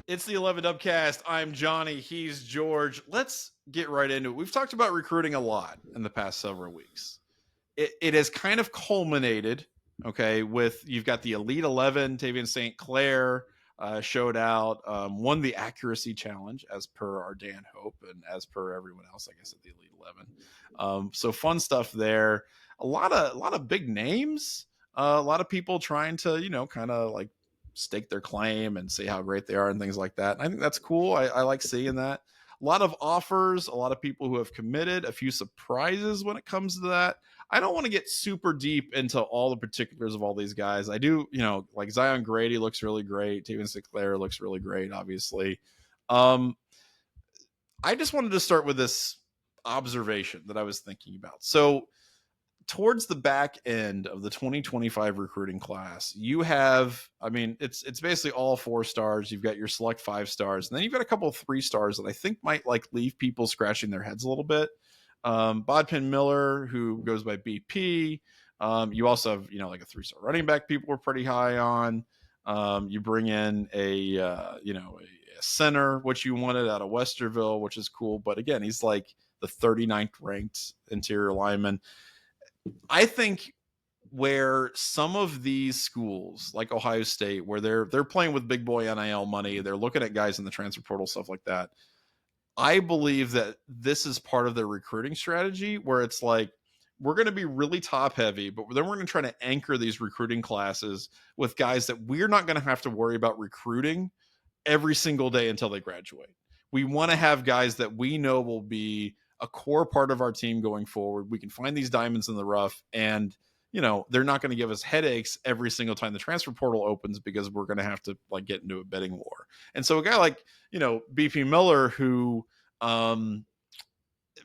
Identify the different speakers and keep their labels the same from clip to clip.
Speaker 1: It's the 11 Dubcast. I'm Johnny. He's George. Let's get right into it. We've talked about recruiting a lot in the past several weeks. It has kind of culminated, okay, with you've got the Elite 11. Tavian St. Clair showed out, won the accuracy challenge as per our Dan Hope and as per everyone else, I guess, at the Elite 11. So fun stuff there. A lot of big names. A lot of people trying to, kind of like stake their claim and see how great they are and things like that. And I think that's cool. I like seeing that. A lot of offers, a lot of people who have committed, a few surprises when it comes to that. I don't want to get super deep into all the particulars of all these guys. I do, like Zion Grady looks really great. Tavian Sinclair looks really great, obviously. I just wanted to start with this observation that I was thinking about. So towards the back end of the 2025 recruiting class, you have, it's basically all 4 stars. You've got your select 5 stars, and then you've got a couple of 3 stars that I think might like leave people scratching their heads a little bit. Bodpegn Miller, who goes by BP. You also have, like a 3-star running back people were pretty high on. You bring in a center, which you wanted out of Westerville, which is cool. But again, he's like the 39th ranked interior lineman. I think where some of these schools like Ohio State, where they're playing with big boy NIL money, they're looking at guys in the transfer portal, stuff like that. I believe that this is part of their recruiting strategy where it's like, we're going to be really top heavy, but then we're going to try to anchor these recruiting classes with guys that we're not going to have to worry about recruiting every single day until they graduate. We want to have guys that we know will be a core part of our team going forward. We can find these diamonds in the rough, and they're not going to give us headaches every single time the transfer portal opens because we're going to have to like get into a bidding war. And so a guy like, BP Miller, who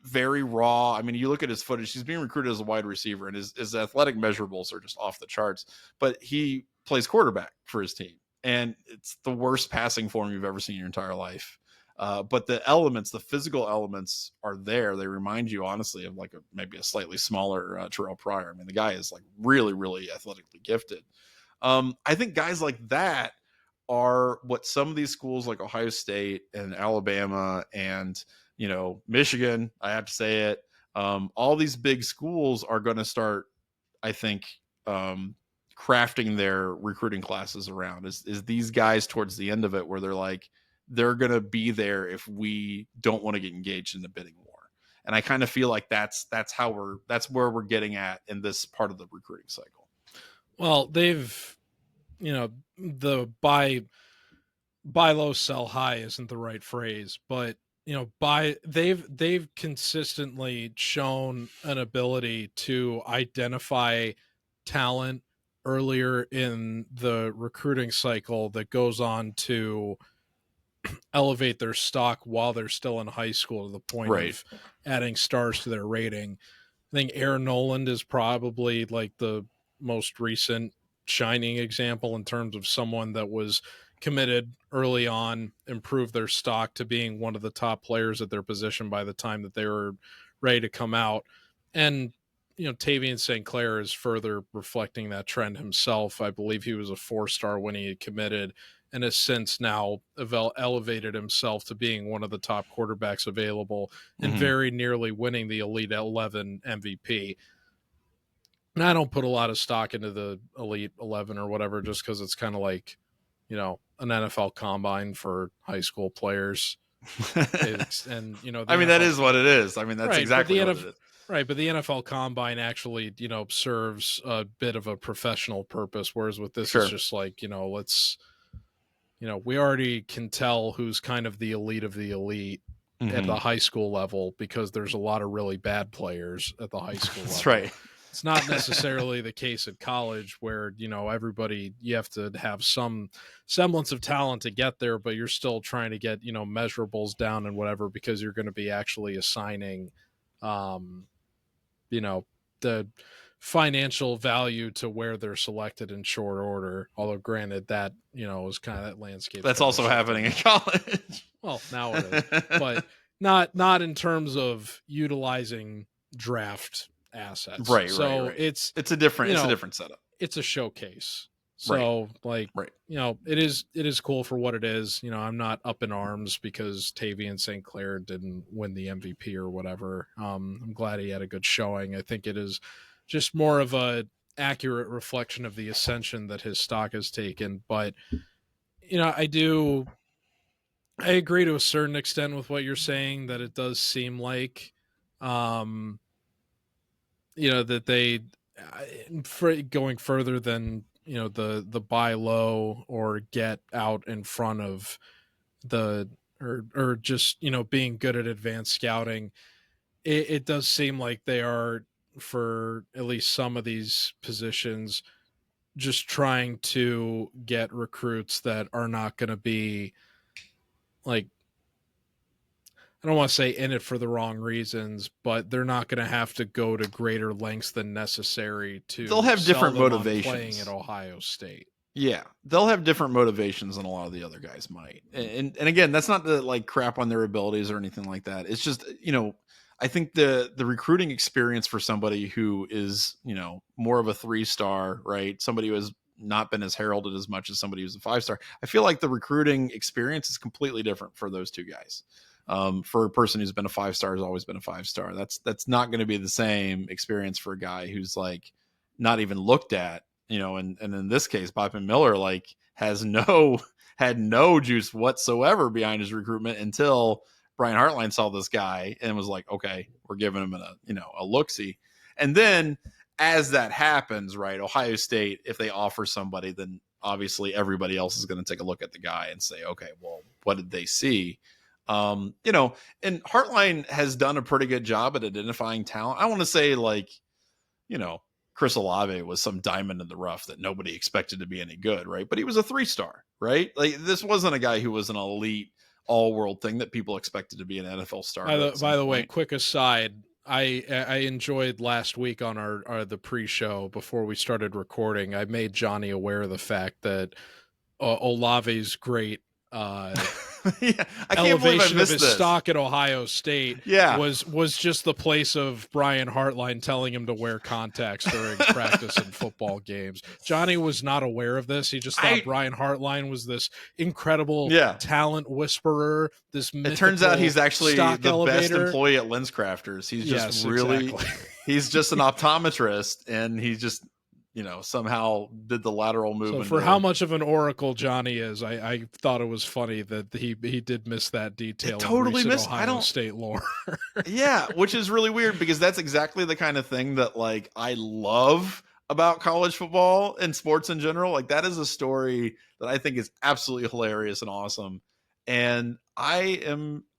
Speaker 1: very raw. I mean, you look at his footage, he's being recruited as a wide receiver, and his athletic measurables are just off the charts, but he plays quarterback for his team, and it's the worst passing form you've ever seen in your entire life. But the physical elements are there. They remind you, honestly, of like maybe a slightly smaller Terrell Pryor. I mean, the guy is like really, really athletically gifted. I think guys like that are what some of these schools like Ohio State and Alabama and, Michigan, I have to say it. All these big schools are going to start, I think, crafting their recruiting classes around is these guys towards the end of it, where they're like, they're going to be there if we don't want to get engaged in the bidding war. And I kind of feel like that's where we're getting at in this part of the recruiting cycle.
Speaker 2: Well, they've, the buy low, sell high isn't the right phrase, but they've consistently shown an ability to identify talent earlier in the recruiting cycle that goes on to elevate their stock while they're still in high school to the point of adding stars to their rating. I think Noland is probably like the most recent shining example in terms of someone that was committed early on, improved their stock to being one of the top players at their position by the time that they were ready to come out. And, Tavian St. Clair is further reflecting that trend himself. I believe he was a 4-star when he had committed and has since now elevated himself to being one of the top quarterbacks available and very nearly winning the Elite 11 MVP. And I don't put a lot of stock into the Elite 11 or whatever, just because it's kind of like, an NFL combine for high school players. And,
Speaker 1: that is what it is. I mean, that's exactly what it is.
Speaker 2: Right, but the NFL Combine actually, serves a bit of a professional purpose, whereas with this, it's just like, let's, we already can tell who's kind of the elite of the elite at the high school level because there's a lot of really bad players at the high school level.
Speaker 1: That's right.
Speaker 2: It's not necessarily the case at college where, everybody, you have to have some semblance of talent to get there, but you're still trying to get, measurables down and whatever, because you're going to be actually assigning, the financial value to where they're selected in short order. Although granted that, is kind of that landscape.
Speaker 1: That's also happening in college.
Speaker 2: Well, now it is, but not in terms of utilizing draft assets.
Speaker 1: Right.
Speaker 2: So
Speaker 1: right.
Speaker 2: it's
Speaker 1: a different setup.
Speaker 2: It's a showcase. So like,
Speaker 1: Right.
Speaker 2: it is cool for what it is. I'm not up in arms because Tavian St. Clair didn't win the MVP or whatever. I'm glad he had a good showing. I think it is just more of a accurate reflection of the ascension that his stock has taken. But, I agree to a certain extent with what you're saying, that it does seem like, um, that they, for going further than, the buy low or get out in front of the, or just, being good at advanced scouting. It does seem like they are, for at least some of these positions, just trying to get recruits that are not going to be like, I don't want to say in it for the wrong reasons, but they're not going to have to go to greater lengths than necessary
Speaker 1: They'll
Speaker 2: to
Speaker 1: have
Speaker 2: sell
Speaker 1: different
Speaker 2: them on playing at
Speaker 1: motivations.
Speaker 2: Ohio State.
Speaker 1: Yeah, they'll have different motivations than a lot of the other guys might. And again, that's not to like crap on their abilities or anything like that. It's just, I think the recruiting experience for somebody who is, more of a 3-star, right? Somebody who has not been as heralded as much as somebody who's a 5-star. I feel like the recruiting experience is completely different for those two guys. For a person who's been a 5-star, has always been a 5-star. That's not going to be the same experience for a guy who's like not even looked at, and in this case, Bodpegn Miller like had no juice whatsoever behind his recruitment until Brian Hartline saw this guy and was like, okay, we're giving him a look-see. And then as that happens, right, Ohio State, if they offer somebody, then obviously everybody else is going to take a look at the guy and say, okay, well, what did they see? And Hartline has done a pretty good job at identifying talent. I want to say like, Chris Olave was some diamond in the rough that nobody expected to be any good, right? But he was a 3-star, right? Like this wasn't a guy who was an elite all-world thing that people expected to be an NFL starter.
Speaker 2: By the way, quick aside, I enjoyed last week on our the pre-show before we started recording. I made Johnny aware of the fact that Olave's great
Speaker 1: yeah, I can't believe I
Speaker 2: elevation of
Speaker 1: missed
Speaker 2: his
Speaker 1: this.
Speaker 2: stock at Ohio State
Speaker 1: Yeah.
Speaker 2: was just the place of Brian Hartline telling him to wear contacts during practice and football games. Johnny was not aware of this. He just thought Brian Hartline was this incredible talent whisperer.
Speaker 1: It turns out he's actually the
Speaker 2: elevator.
Speaker 1: best employee at LensCrafters. He's just he's just an optometrist, and he's just somehow did the lateral move.
Speaker 2: So for how much of an oracle Johnny is, I thought it was funny that he did miss that detail.
Speaker 1: Totally missed
Speaker 2: Ohio State lore.
Speaker 1: Yeah, which is really weird because that's exactly the kind of thing that like I love about college football and sports in general. Like that is a story that I think is absolutely hilarious and awesome. And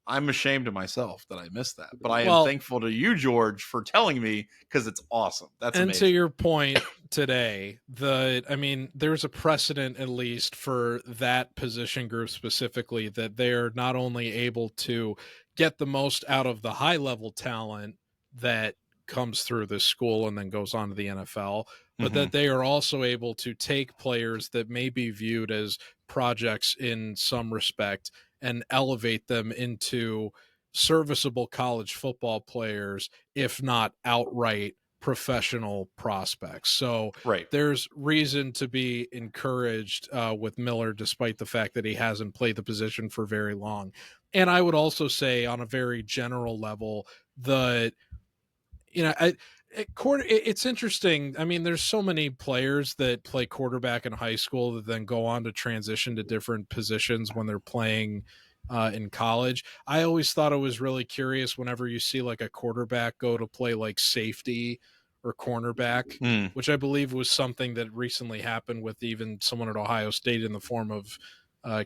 Speaker 1: I'm ashamed of myself that I missed that, but I am thankful to you, George, for telling me because it's awesome. That's amazing.
Speaker 2: To your point today, there's a precedent at least for that position group specifically that they're not only able to get the most out of the high level talent that comes through this school and then goes on to the NFL, but that they are also able to take players that may be viewed as projects in some respect and elevate them into serviceable college football players, if not outright professional prospects. So there's reason to be encouraged with Miller, despite the fact that he hasn't played the position for very long. And I would also say on a very general level, it's interesting. I mean, there's so many players that play quarterback in high school that then go on to transition to different positions when they're playing in college. I always thought it was really curious whenever you see like a quarterback go to play like safety or cornerback, which I believe was something that recently happened with even someone at Ohio State in the form of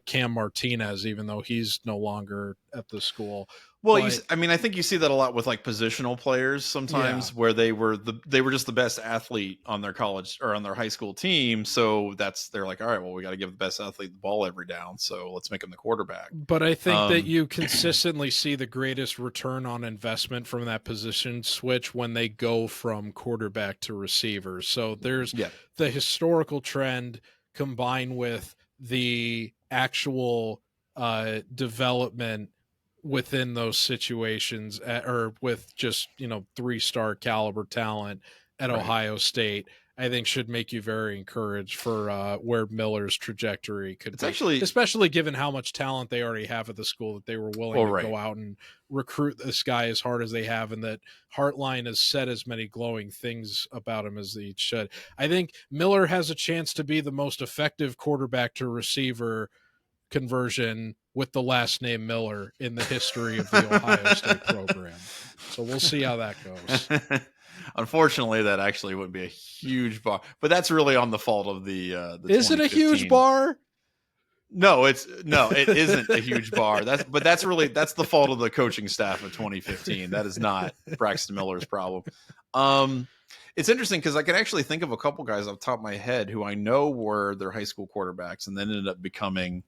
Speaker 2: Cam Martinez, even though he's no longer at the school.
Speaker 1: Well, I think you see that a lot with like positional players sometimes where they were just the best athlete on their college or on their high school team. So they're like, all right, well, we got to give the best athlete the ball every down. So let's make him the quarterback.
Speaker 2: But I think that you consistently see the greatest return on investment from that position switch when they go from quarterback to receiver. So there's the historical trend combined with the actual development within those situations or with just 3-star caliber talent at Ohio State, I think should make you very encouraged for where Miller's trajectory could
Speaker 1: It's
Speaker 2: be,
Speaker 1: actually,
Speaker 2: especially given how much talent they already have at the school, that they were willing to go out and recruit this guy as hard as they have, and that Hartline has said as many glowing things about him as he should. I think Miller has a chance to be the most effective quarterback to receiver conversion with the last name Miller in the history of the Ohio State program. So we'll see how that goes.
Speaker 1: Unfortunately, that actually would be a huge bar, but that's really on the fault of the
Speaker 2: Is it a huge bar?
Speaker 1: No, it isn't a huge bar. That's the fault of the coaching staff of 2015. That is not Braxton Miller's problem. It's interesting because I can actually think of a couple guys off the top of my head who I know were their high school quarterbacks and then ended up becoming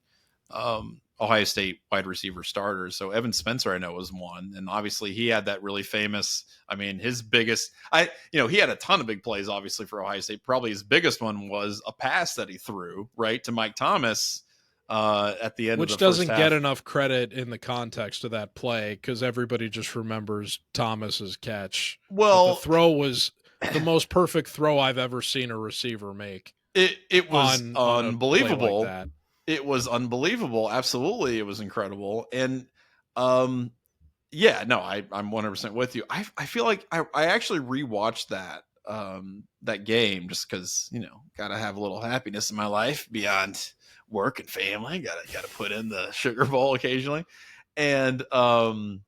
Speaker 1: Ohio State wide receiver starters. So Evan Spencer, I know, was one. And obviously he had that really famous, his biggest, he had a ton of big plays, obviously, for Ohio State. Probably his biggest one was a pass that he threw right to Mike Thomas at the end,
Speaker 2: which
Speaker 1: of the
Speaker 2: doesn't
Speaker 1: first
Speaker 2: get
Speaker 1: half.
Speaker 2: enough credit in the context of that play, because everybody just remembers Thomas's catch.
Speaker 1: Well,
Speaker 2: but the throw was the most perfect throw I've ever seen a receiver make.
Speaker 1: It was unbelievable.
Speaker 2: Like that.
Speaker 1: It was unbelievable. Absolutely. It was incredible. And I'm 100% with you. I feel like I actually rewatched that game just because, gotta have a little happiness in my life beyond work and family. Gotta put in the Sugar Bowl occasionally. And the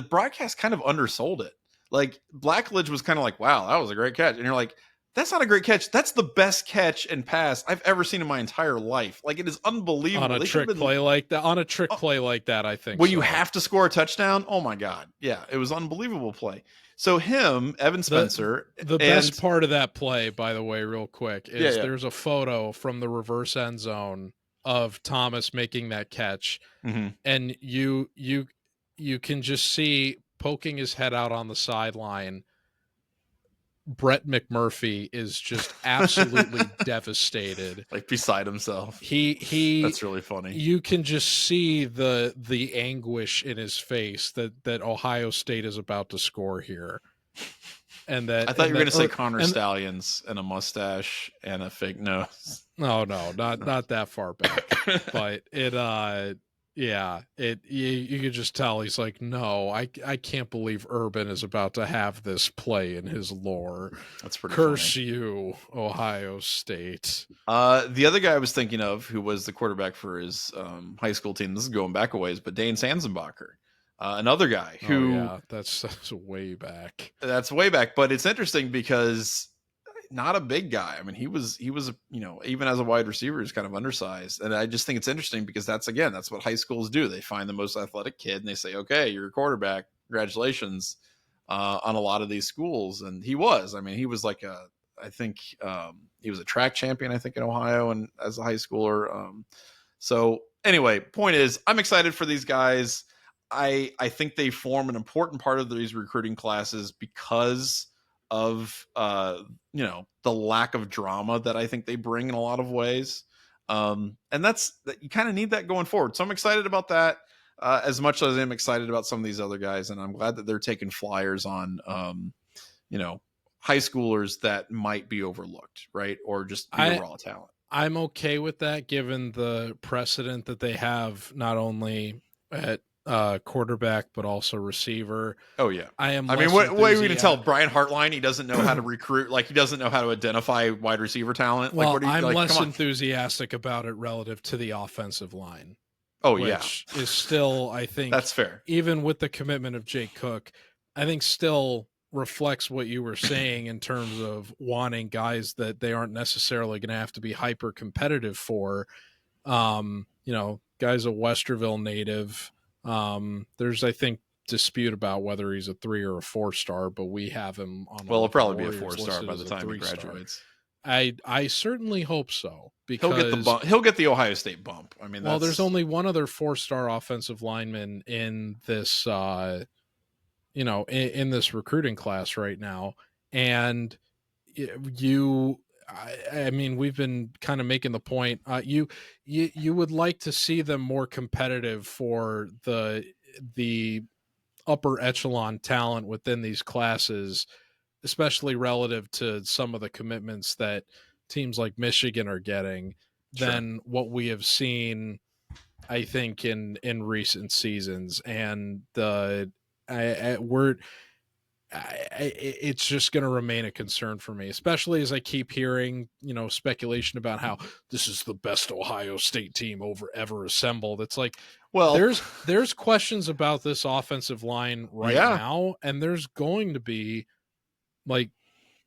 Speaker 1: broadcast kind of undersold it. Like Blackledge was kind of like, wow, that was a great catch. And you're like, that's not a great catch. That's the best catch and pass I've ever seen in my entire life. Like, it is unbelievable.
Speaker 2: On a trick play like that, I think.
Speaker 1: When you have to score a touchdown, oh my God. Yeah, it was unbelievable play. So Evan Spencer.
Speaker 2: The best part of that play, by the way, real quick, is there's a photo from the reverse end zone of Thomas making that catch.
Speaker 1: Mm-hmm.
Speaker 2: And you can just see, poking his head out on the sideline, Brett McMurphy is just absolutely devastated,
Speaker 1: like beside himself.
Speaker 2: He
Speaker 1: that's really funny.
Speaker 2: You can just see the anguish in his face that Ohio State is about to score here. And that
Speaker 1: I thought you were going to say Connor Stallions and a mustache and a fake nose.
Speaker 2: No, not that far back. But you could just tell he's like, no, I can't believe Urban is about to have this play in his lore.
Speaker 1: That's pretty
Speaker 2: Curse
Speaker 1: funny.
Speaker 2: you, Ohio State.
Speaker 1: The other guy I was thinking of, who was the quarterback for his high school team, this is going back a ways, but Dane Sanzenbacher. Another guy who
Speaker 2: that's way back.
Speaker 1: That's way back, but it's interesting because not a big guy. He was even as a wide receiver, is kind of undersized. And I just think it's interesting because that's what high schools do. They find the most athletic kid and they say, okay, you're a quarterback. Congratulations on a lot of these schools. And he was, he was like he was a track champion, I think, in Ohio and as a high schooler. So anyway, point is, I'm excited for these guys. I think they form an important part of these recruiting classes because of the lack of drama that I think they bring in a lot of ways. And that's you kind of need that going forward. So I'm excited about that as much as I'm excited about some of these other guys. And I'm glad that they're taking flyers on, high schoolers that might be overlooked, right? Or just be raw talent.
Speaker 2: I'm okay with that, given the precedent that they have, not only at quarterback but also receiver.
Speaker 1: Oh yeah,
Speaker 2: what
Speaker 1: are we gonna tell Brian Hartline he doesn't know how to recruit? Like, he doesn't know how to identify wide receiver talent?
Speaker 2: Well,
Speaker 1: like,
Speaker 2: I'm less enthusiastic about it relative to the offensive line. Which is still, I think,
Speaker 1: that's fair.
Speaker 2: Even with the commitment of Jake Cook, I think still reflects what you were saying in terms of wanting guys that they aren't necessarily going to have to be hyper competitive for. Guys a Westerville native. There's, I think, dispute about whether he's a 3 or a 4-star, but we have him on.
Speaker 1: Well, he'll probably be a 4-star by the time he graduates.
Speaker 2: I certainly hope so, because
Speaker 1: he'll get the bump. He'll get the Ohio State bump.
Speaker 2: There's only one other 4-star offensive lineman in this, in this recruiting class right now, and we've been kind of making the point. You would like to see them more competitive for the upper echelon talent within these classes, especially relative to some of the commitments that teams like Michigan are getting, than what we have seen, I think, in recent seasons. And it's just going to remain a concern for me, especially as I keep hearing, speculation about how this is the best Ohio State team ever assembled. It's like,
Speaker 1: Well,
Speaker 2: there's questions about this offensive line right now, and there's going to be, like,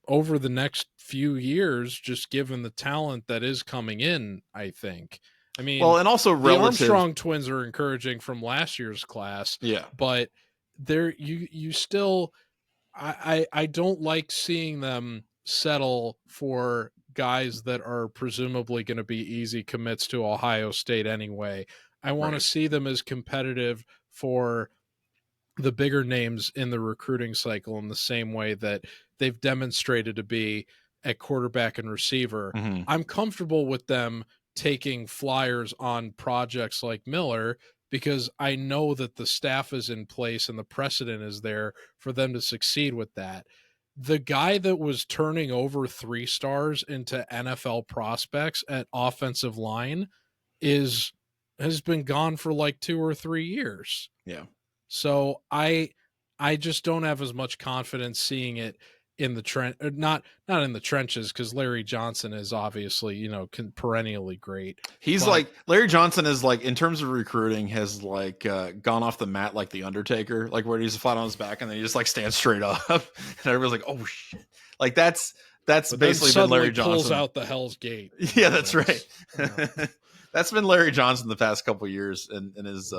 Speaker 2: over the next few years, just given the talent that is coming in, I think. I mean,
Speaker 1: well, and also
Speaker 2: the Armstrong twins are encouraging from last year's class.
Speaker 1: Yeah.
Speaker 2: But you still, I don't like seeing them settle for guys that are presumably going to be easy commits to Ohio State anyway. I want to see them as competitive for the bigger names in the recruiting cycle in the same way that they've demonstrated to be at quarterback and receiver.
Speaker 1: Mm-hmm.
Speaker 2: I'm comfortable with them taking flyers on projects like Miller because I know that the staff is in place and the precedent is there for them to succeed with that. The guy that was turning over 3 stars into NFL prospects at offensive line has been gone for like 2 or 3 years.
Speaker 1: Yeah.
Speaker 2: So I just don't have as much confidence seeing it in the not in the trenches, because Larry Johnson is obviously, perennially great.
Speaker 1: He's like, Larry Johnson is like, in terms of recruiting, has like gone off the mat like the Undertaker, like where he's flat on his back and then he just like stands straight up and everybody's like, oh shit, like that's basically been Larry Johnson.
Speaker 2: Pulls out the Hell's Gate.
Speaker 1: Yeah, that's right. That's been Larry Johnson the past couple of years in his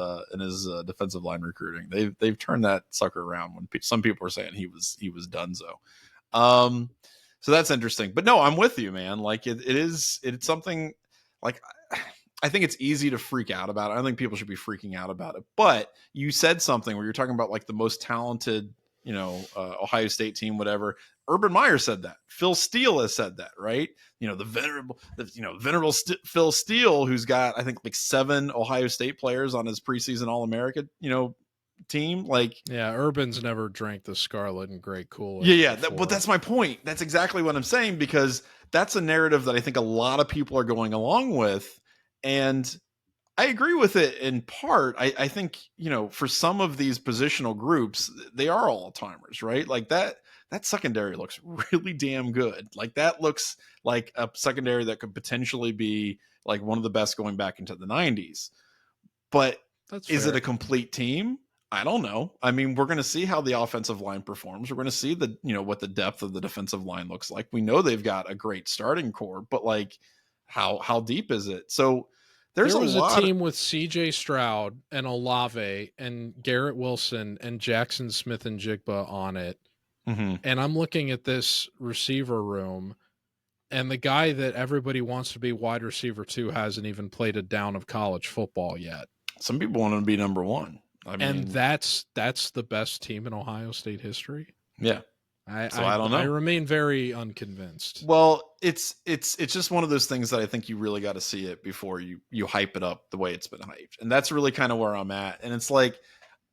Speaker 1: defensive line recruiting. They've turned that sucker around when some people were saying he was donezo. So that's interesting. But no, I'm with you, man. Like it's something, like, I think it's easy to freak out about it. I don't think people should be freaking out about it. But you said something where you're talking about like the most talented, Ohio State team, whatever. Urban Meyer said that. Phil Steele has said that, right? The venerable Phil Steele, who's got, I think, like 7 Ohio State players on his preseason All-America, team. Like,
Speaker 2: yeah, Urban's never drank the Scarlet and Grey Kool-Aid.
Speaker 1: Yeah. But that's my point. That's exactly what I'm saying, because that's a narrative that I think a lot of people are going along with. And I agree with it in part. I think, for some of these positional groups, they are all-timers, right? Like that secondary looks really damn good. Like that looks like a secondary that could potentially be like one of the best going back into the 90s. But is it a complete team? I don't know. I mean, we're going to see how the offensive line performs. We're going to see what the depth of the defensive line looks like. We know they've got a great starting core, but like how deep is it? So there was
Speaker 2: a team with CJ Stroud and Olave and Garrett Wilson and Jackson Smith and Jigba on it.
Speaker 1: Mm-hmm.
Speaker 2: And I'm looking at this receiver room, and the guy that everybody wants to be wide receiver 2 hasn't even played a down of college football yet.
Speaker 1: Some people want him to be number 1. I mean,
Speaker 2: and that's the best team in Ohio State history.
Speaker 1: Yeah. I don't know.
Speaker 2: I remain very unconvinced.
Speaker 1: Well, it's just one of those things that I think you really got to see it before you hype it up the way it's been hyped. And that's really kind of where I'm at. And it's like,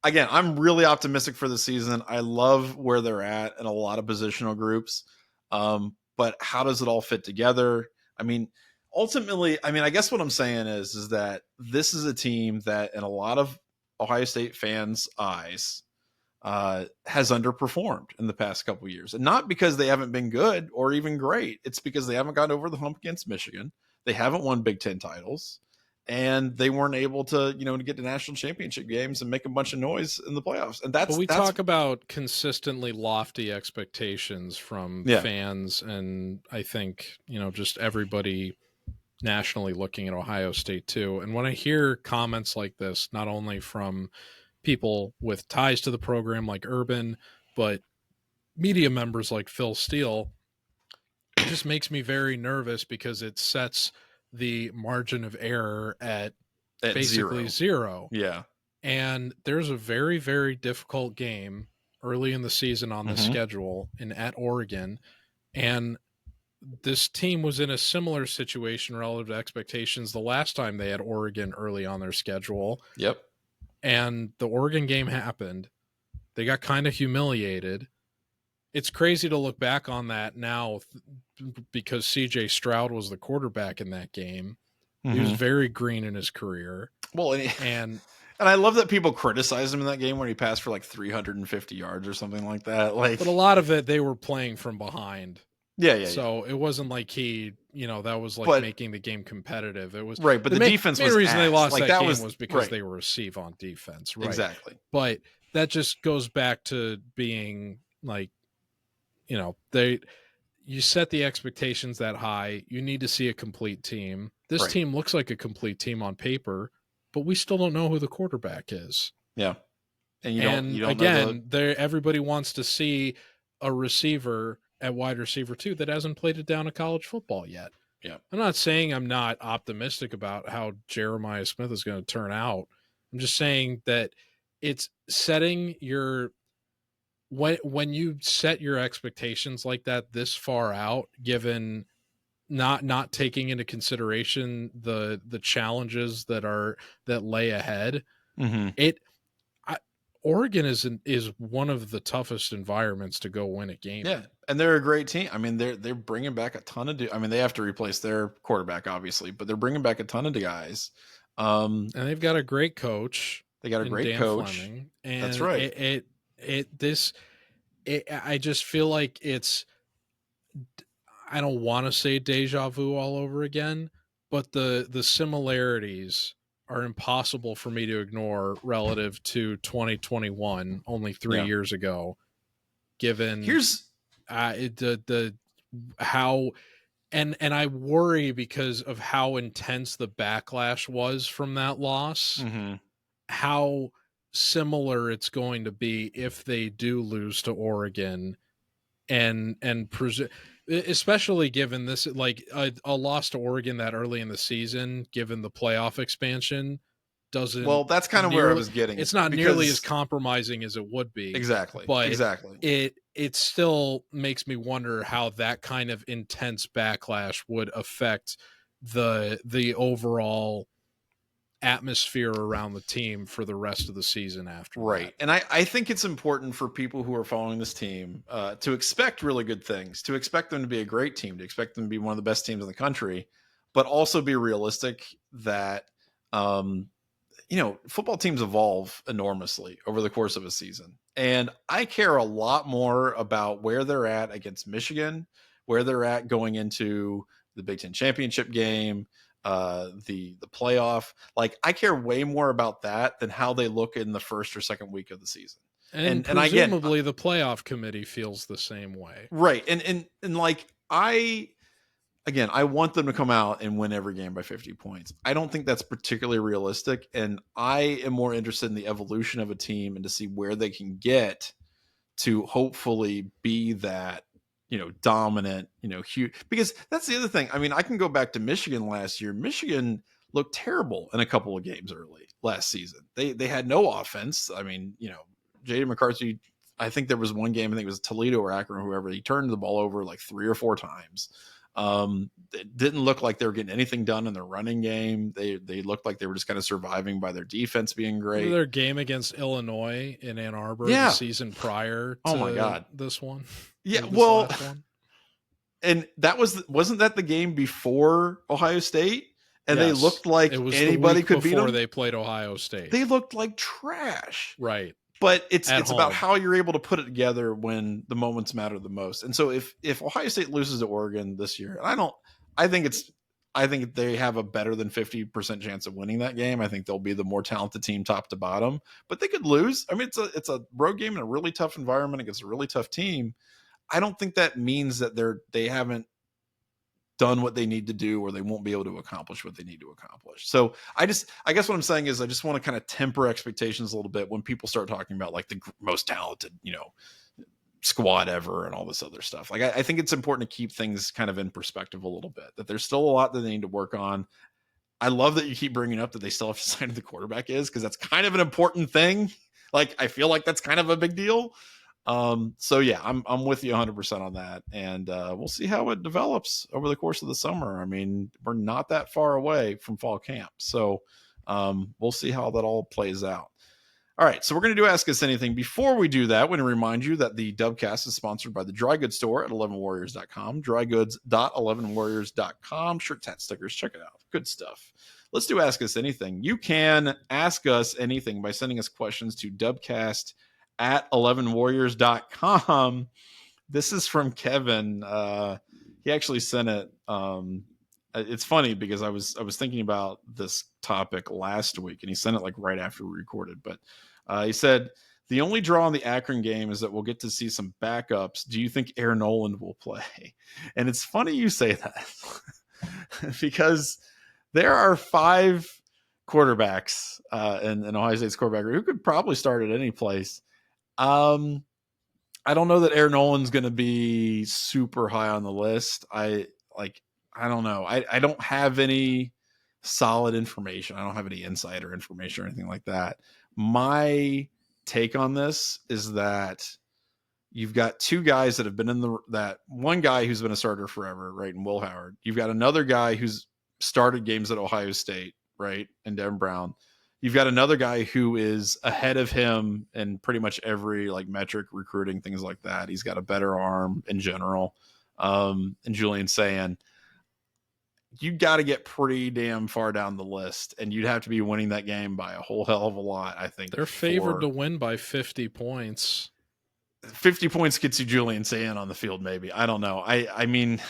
Speaker 1: again, I'm really optimistic for the season. I love where they're at in a lot of positional groups. But how does it all fit together? I mean, ultimately, I guess what I'm saying is that this is a team that in a lot of Ohio State fans' eyes has underperformed in the past couple of years. And not because they haven't been good or even great. It's because they haven't gotten over the hump against Michigan. They haven't won Big Ten titles. And they weren't able to, to get to national championship games and make a bunch of noise in the playoffs. And that's
Speaker 2: talk about consistently lofty expectations from fans, and I think, just everybody nationally looking at Ohio State too. And when I hear comments like this, not only from people with ties to the program like Urban, but media members like Phil Steele, it just makes me very nervous, because it sets the margin of error at basically zero.
Speaker 1: Yeah.
Speaker 2: And there's a very, very difficult game early in the season on the schedule at Oregon. And this team was in a similar situation relative to expectations the last time they had Oregon early on their schedule.
Speaker 1: Yep.
Speaker 2: And the Oregon game happened. They got kind of humiliated. it's crazy to look back on that now because CJ Stroud was the quarterback in that game. He was very green in his career.
Speaker 1: Well, and I love that people criticized him in that game when he passed for like 350 yards or something like that. Like,
Speaker 2: but a lot of it, they were playing from behind.
Speaker 1: Yeah.
Speaker 2: So it wasn't like he, that was like making the game competitive. It was
Speaker 1: right, but the defense was
Speaker 2: the reason they lost
Speaker 1: like,
Speaker 2: that game was because
Speaker 1: right.
Speaker 2: they were receive on defense. Right.
Speaker 1: Exactly.
Speaker 2: But that just goes back to being like, you set the expectations that high. You need to see a complete team. This team looks like a complete team on paper, but we still don't know who the quarterback is.
Speaker 1: Yeah. And you don't
Speaker 2: again, everybody wants to see a receiver at wide receiver too that hasn't played it down to college football yet.
Speaker 1: Yeah.
Speaker 2: I'm not saying I'm not optimistic about how Jeremiah Smith is going to turn out. I'm just saying that it's setting your when you set your expectations like that this far out, given not taking into consideration the challenges that lay ahead. Oregon is one of the toughest environments to go win a game.
Speaker 1: Yeah, and they're a great team. I mean, they're bringing back a ton of. I mean, they have to replace their quarterback, obviously, but they're bringing back a ton of guys.
Speaker 2: And they've got a great coach.
Speaker 1: They got a great
Speaker 2: Dan
Speaker 1: coach.
Speaker 2: Fleming, and
Speaker 1: that's right.
Speaker 2: I just feel like it's. I don't want to say deja vu all over again, but the similarities are impossible for me to ignore relative to 2021, only 3 years ago. Given how, and I worry because of how intense the backlash was from that loss, how similar it's going to be if they do lose to Oregon, and especially given this, like a loss to Oregon that early in the season, given the playoff expansion, doesn't.
Speaker 1: Well, that's kind of where I was getting.
Speaker 2: It's not nearly as compromising as it would be.
Speaker 1: Exactly.
Speaker 2: But
Speaker 1: exactly.
Speaker 2: It still makes me wonder how that kind of intense backlash would affect the overall atmosphere around the team for the rest of the season after.
Speaker 1: Right.
Speaker 2: That.
Speaker 1: And I think it's important for people who are following this team to expect really good things, to expect them to be a great team, to expect them to be one of the best teams in the country, but also be realistic that, football teams evolve enormously over the course of a season. And I care a lot more about where they're at against Michigan, where they're at going into the Big Ten championship game, the playoff. Like, I care way more about that than how they look in the first or second week of the season.
Speaker 2: And presumably the playoff committee feels the same way.
Speaker 1: Right. And like, I want them to come out and win every game by 50 points. I don't think that's particularly realistic. And I am more interested in the evolution of a team and to see where they can get to hopefully be that, dominant, huge, because that's the other thing. I mean, I can go back to Michigan last year. Michigan looked terrible in a couple of games early last season. They had no offense. I mean, J.D. McCarthy, I think there was one game, I think it was Toledo or Akron or whoever, he turned the ball over like 3 or 4 times. It didn't look like they were getting anything done in their running game. They looked like they were just kind of surviving by their defense being great.
Speaker 2: Their game against Illinois in Ann Arbor the season prior to this one.
Speaker 1: Yeah, well, and that wasn't that the game before Ohio State? And they looked like anybody could beat them before
Speaker 2: they played Ohio State.
Speaker 1: They looked like trash.
Speaker 2: Right.
Speaker 1: But it's about how you're able to put it together when the moments matter the most. And so if Ohio State loses to Oregon this year, and I think they have a better than 50% chance of winning that game. I think they'll be the more talented team top to bottom, but they could lose. I mean, it's a road game in a really tough environment against a really tough team. I don't think that means that they haven't done what they need to do, or they won't be able to accomplish what they need to accomplish. So I guess what I'm saying is I just want to kind of temper expectations a little bit when people start talking about like the most talented, squad ever and all this other stuff. Like, I think it's important to keep things kind of in perspective a little bit, that there's still a lot that they need to work on. I love that you keep bringing up that they still have to decide who the quarterback is, because that's kind of an important thing. Like, I feel like that's kind of a big deal. So yeah, I'm with you 100% on that. And, we'll see how it develops over the course of the summer. I mean, we're not that far away from fall camp. So, we'll see how that all plays out. All right, so we're going to do Ask Us Anything. Before we do that, we're going to remind you that the Dubcast is sponsored by the Dry Goods Store at 11warriors.com, drygoods.11warriors.com. Shirts, hats, stickers, check it out. Good stuff. Let's do Ask Us Anything. You can ask us anything by sending us questions to dubcast at 11warriors.com. This is from Kevin. He actually sent it. It's funny because I was thinking about this topic last week, and he sent it like right after we recorded. But he said the only draw on the Akron game is that we'll get to see some backups. Do you think Noland will play? And it's funny you say that because there are 5 quarterbacks in Ohio State's quarterback who could probably start at any place. I don't know that Noland's going to be super high on the list. I don't know. I don't have any solid information. I don't have any insider information or anything like that. My take on this is that you've got 2 guys that have been in that one guy who's been a starter forever, right? And Will Howard. You've got another guy who's started games at Ohio State, right? And Devin Brown. You've got another guy who is ahead of him in pretty much every like metric, recruiting, things like that. He's got a better arm in general. And Julian saying, you got to get pretty damn far down the list, and you'd have to be winning that game by a whole hell of a lot, I think.
Speaker 2: They're favored to win by 50 points.
Speaker 1: 50 points gets you Julian Sayin on the field, maybe. I don't know. I mean,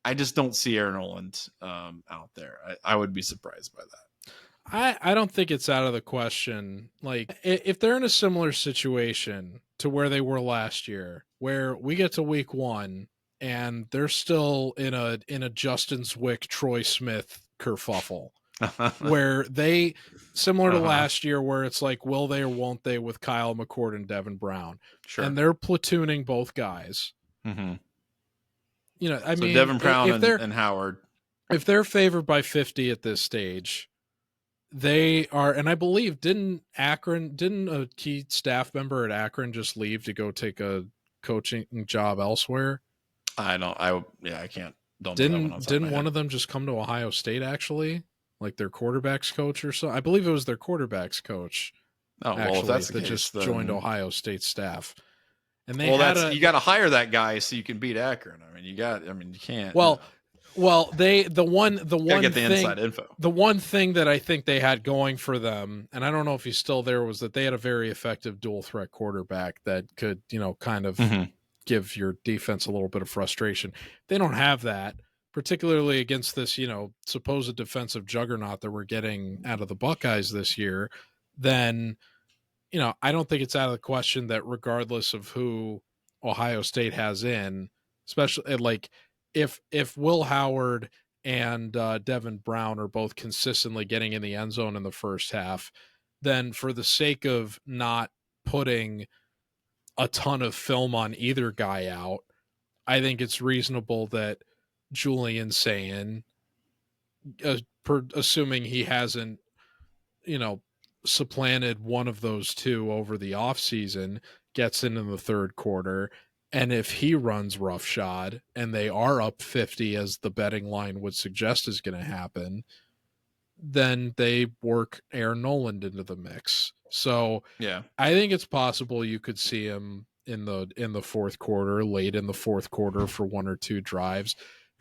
Speaker 1: I just don't see Noland out there. I would be surprised by that.
Speaker 2: I don't think it's out of the question. Like, if they're in a similar situation to where they were last year, where we get to week 1 and they're still in a Justin Zwick, Troy Smith kerfuffle, where they, similar to last year, where it's like, will they or won't they with Kyle McCord and Devin Brown? Sure. And they're platooning both guys. Mm-hmm. You know, I mean,
Speaker 1: Devin Brown and Howard.
Speaker 2: If they're favored by 50 at this stage, they are, and I believe didn't a key staff member at Akron just leave to go take a coaching job elsewhere?
Speaker 1: I can't.
Speaker 2: Didn't one of them just come to Ohio State actually, like their quarterbacks coach or so? I believe it was their quarterbacks coach.
Speaker 1: Oh, actually, well, if that's the case,
Speaker 2: just
Speaker 1: then
Speaker 2: joined Ohio State staff. And they
Speaker 1: you got to hire that guy so you can beat Akron. I mean, you can't.
Speaker 2: Well, the one
Speaker 1: get the
Speaker 2: thing,
Speaker 1: inside info.
Speaker 2: The one thing that I think they had going for them, and I don't know if he's still there, was that they had a very effective dual threat quarterback that could, kind of give your defense a little bit of frustration. They don't have that, particularly against this, supposed defensive juggernaut that we're getting out of the Buckeyes this year. Then, I don't think it's out of the question that regardless of who Ohio State has in, especially like if Will Howard and Devin Brown are both consistently getting in the end zone in the first half, then for the sake of not putting a ton of film on either guy out, I think it's reasonable that Julian Sayin, assuming he hasn't, supplanted one of those two over the offseason, gets into the third quarter. And if he runs roughshod and they are up 50, as the betting line would suggest is going to happen, then they work Noland into the mix. So
Speaker 1: yeah,
Speaker 2: I think it's possible you could see him in the fourth quarter, late in the fourth quarter for 1 or 2 drives.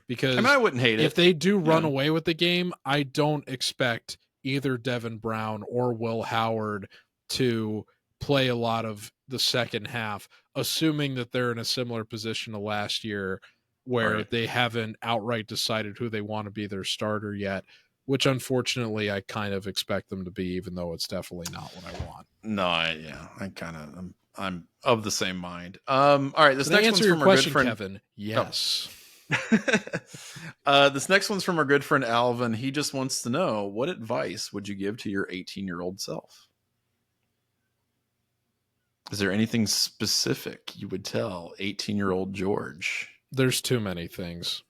Speaker 2: Because
Speaker 1: I wouldn't hate it.
Speaker 2: If they do run away with the game, I don't expect either Devin Brown or Will Howard to play a lot of the second half, assuming that they're in a similar position to last year where they haven't outright decided who they want to be their starter yet, which unfortunately I kind of expect them to be, even though it's definitely not what I want.
Speaker 1: No, I'm of the same mind. All right, this next one's from our good friend
Speaker 2: Kevin. Yes.
Speaker 1: This next one's from our good friend Alvin. He just wants to know, what advice would you give to your 18-year-old self? Is there anything specific you would tell 18-year-old George?
Speaker 2: There's too many things.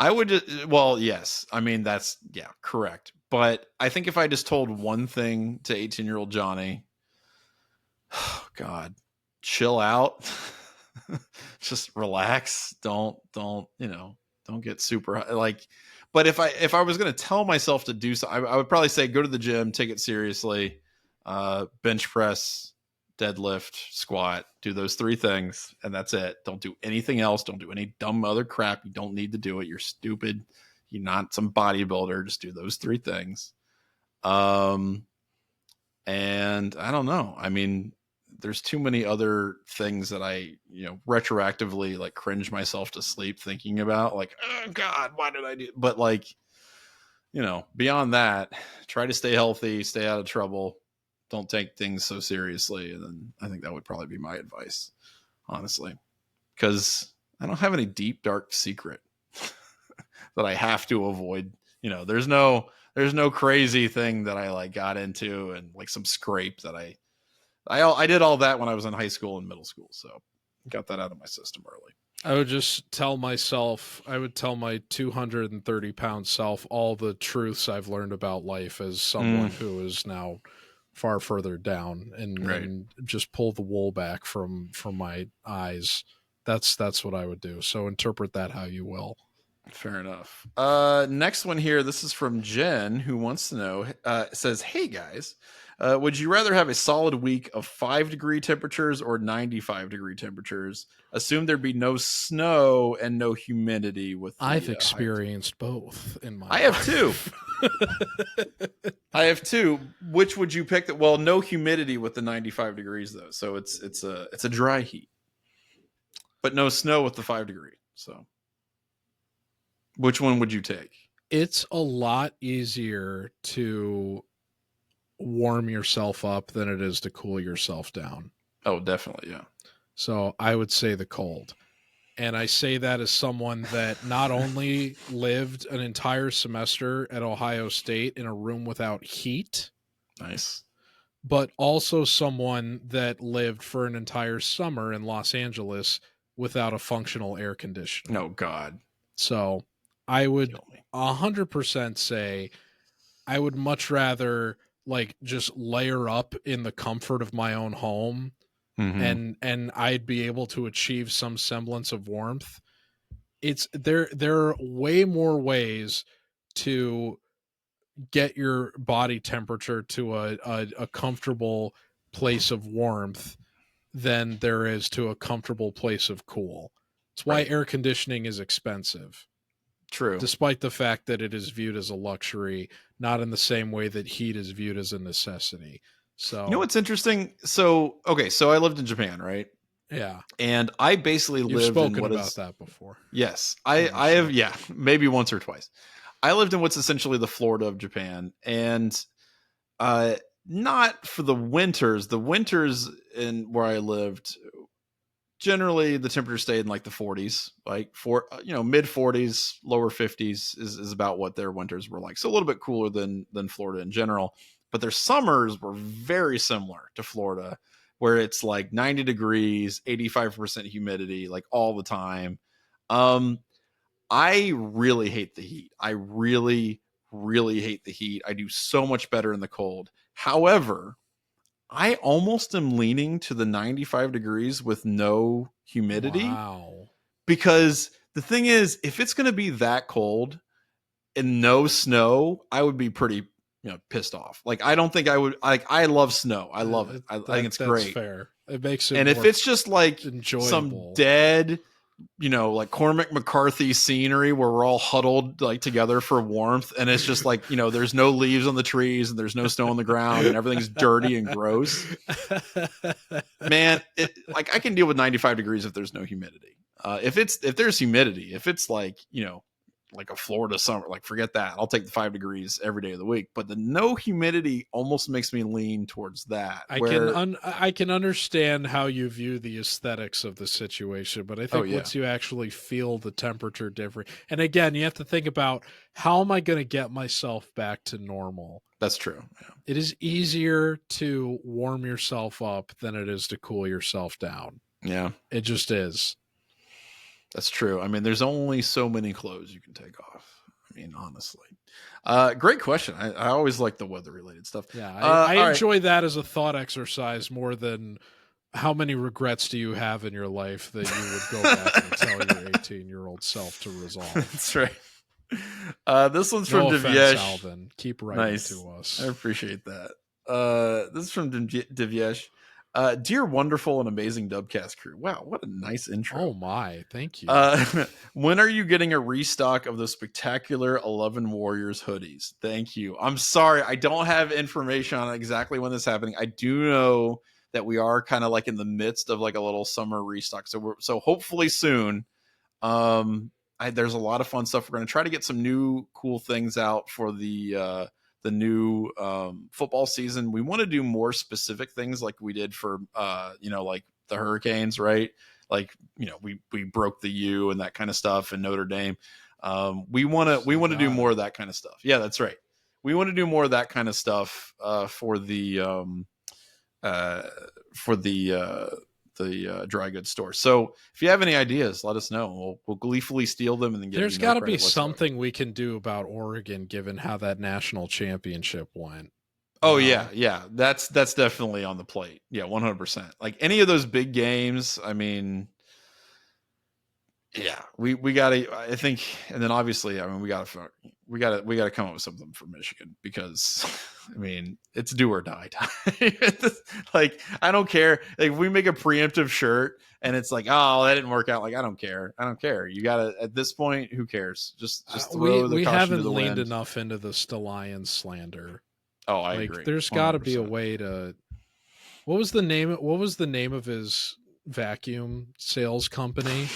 Speaker 1: I would, well, yes. I mean, that's, correct. But I think if I just told one thing to 18-year-old Johnny, oh God, chill out. Just relax. Don't get super like, but if I was going to tell myself to do so, I would probably say, go to the gym, take it seriously, bench press, deadlift, squat, do those 3 things, and that's it. Don't do anything else. Don't do any dumb other crap. You don't need to do it. You're stupid. You're not some bodybuilder. Just do those 3 things. And I don't know. I mean, there's too many other things that I, retroactively like cringe myself to sleep thinking about, like, oh God, why did I do? But like, beyond that, try to stay healthy, stay out of trouble. Don't take things so seriously. And then I think that would probably be my advice, honestly, because I don't have any deep, dark secret that I have to avoid. There's no crazy thing that I like got into and like some scrape that I did all that when I was in high school and middle school. So got that out of my system early.
Speaker 2: I would just tell myself, I would tell my 230-pound self all the truths I've learned about life as someone who is now far further down, and just pull the wool back from my eyes. That's what I would do. So interpret that how you will.
Speaker 1: Fair enough. Next one here. This is from Jen, who wants to know, says, hey guys, would you rather have a solid week of 5-degree temperatures or 95-degree temperatures? Assume there'd be no snow and no humidity with the,
Speaker 2: I've experienced both in my
Speaker 1: I have too. I have too. Which would you pick? Well, no humidity with the 95 degrees though. So it's a dry heat. But no snow with the 5 degree. So which one would you take?
Speaker 2: It's a lot easier to warm yourself up than it is to cool yourself down.
Speaker 1: Oh, definitely, yeah.
Speaker 2: So I would say the cold. And I say that as someone that not only lived an entire semester at Ohio State in a room without heat.
Speaker 1: Nice.
Speaker 2: But also someone that lived for an entire summer in Los Angeles without a functional air conditioner.
Speaker 1: Oh, God.
Speaker 2: So I would 100% say I would much rather like just layer up in the comfort of my own home, and I'd be able to achieve some semblance of warmth. It's there are way more ways to get your body temperature to a comfortable place of warmth than there is to a comfortable place of cool. It's why air conditioning is expensive.
Speaker 1: True.
Speaker 2: Despite the fact that it is viewed as a luxury, not in the same way that heat is viewed as a necessity. So,
Speaker 1: you know what's interesting? So I lived in Japan, right?
Speaker 2: Yeah.
Speaker 1: And I basically
Speaker 2: You've
Speaker 1: lived
Speaker 2: spoken
Speaker 1: in what
Speaker 2: about
Speaker 1: is
Speaker 2: that before.
Speaker 1: Yes. I have, yeah, maybe once or twice. I lived in what's essentially the Florida of Japan, and not for the winters. The winters in where I lived, generally the temperature stayed in like the 40s, like mid 40s, lower 50s is about what their winters were like. So a little bit cooler than Florida in general, but their summers were very similar to Florida, where it's like 90 degrees, 85% humidity, like all the time. I really hate the heat. I really, really hate the heat. I do so much better in the cold. However, I almost am leaning to the 95 degrees with no humidity.
Speaker 2: Wow.
Speaker 1: Because the thing is, if it's going to be that cold and no snow, I would be pretty, pissed off. Like, I don't think I would, like, I love snow. I love it. I think it's great.
Speaker 2: Fair. It makes it
Speaker 1: And if it's just like
Speaker 2: enjoyable.
Speaker 1: Some dead, like Cormac McCarthy scenery where we're all huddled like together for warmth, and it's just like, there's no leaves on the trees and there's no snow on the ground and everything's dirty and gross. Man, like I can deal with 95 degrees if there's no humidity. If there's humidity, if it's like, like a Florida summer, like forget that. I'll take the 5 degrees every day of the week. But the no humidity almost makes me lean towards that.
Speaker 2: I can understand how you view the aesthetics of the situation, but I think once you actually feel the temperature different, and again, you have to think about, how am I going to get myself back to normal?
Speaker 1: That's true. Yeah.
Speaker 2: It is easier to warm yourself up than it is to cool yourself down.
Speaker 1: Yeah.
Speaker 2: It just is.
Speaker 1: That's true. I mean, there's only so many clothes you can take off. I mean, honestly. Great question. I always like the weather-related stuff.
Speaker 2: Yeah, I enjoy that as a thought exercise more than how many regrets do you have in your life that you would go back and tell your 18-year-old self to resolve.
Speaker 1: That's right. This one's
Speaker 2: No
Speaker 1: from
Speaker 2: offense,
Speaker 1: Devyesh.
Speaker 2: Alvin. Keep writing to us.
Speaker 1: I appreciate that. This is from Divyesh. Dear wonderful and amazing Dubcast crew. Wow, what a nice intro.
Speaker 2: Oh my, thank you.
Speaker 1: When are you getting a restock of the spectacular 11 Warriors hoodies? Thank you. I'm sorry, I don't have information on exactly when this is happening. I do know that we are kind of like in the midst of like a little summer restock. So hopefully soon. There's a lot of fun stuff. We're going to try to get some new cool things out for the new football season. We want to do more specific things like we did for like the Hurricanes, right? Like, we broke the U and that kind of stuff in Notre Dame. We want to do more of that kind of stuff. Yeah, that's right. We want to do more of that kind of stuff for the dry goods store. So if you have any ideas, let us know. We'll gleefully steal them and then get.
Speaker 2: There's got to be something we can do about Oregon, given how that national championship went.
Speaker 1: Oh yeah, that's definitely on the plate. Yeah, 100%. Like any of those big games, I mean, yeah, we gotta. I think, and then obviously, I mean, we gotta come up with something for Michigan because, I mean, it's do or die time. Like, I don't care. Like, if we make a preemptive shirt and it's like, oh, that didn't work out. Like, I don't care. You gotta. At this point, who cares? Just throw the caution to the wind. We haven't leaned
Speaker 2: enough into the Stelion slander.
Speaker 1: Oh, I agree.
Speaker 2: There's got to be a way to. What was the name of his vacuum sales company?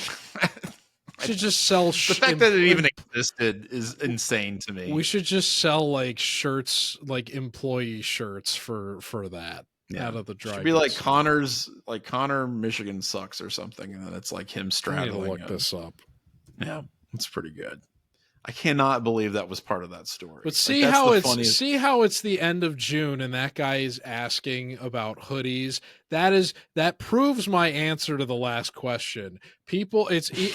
Speaker 2: Should just sell.
Speaker 1: The fact that it even existed is insane to me.
Speaker 2: We should just sell like shirts, like employee shirts for that out of the dry.
Speaker 1: Should be like Connor, Michigan sucks or something, and then it's like him straddling.
Speaker 2: I need to look this up.
Speaker 1: Yeah, it's pretty good. I cannot believe that was part of that story.
Speaker 2: But see how it's the end of June and that guy is asking about hoodies. That proves my answer to the last question. People,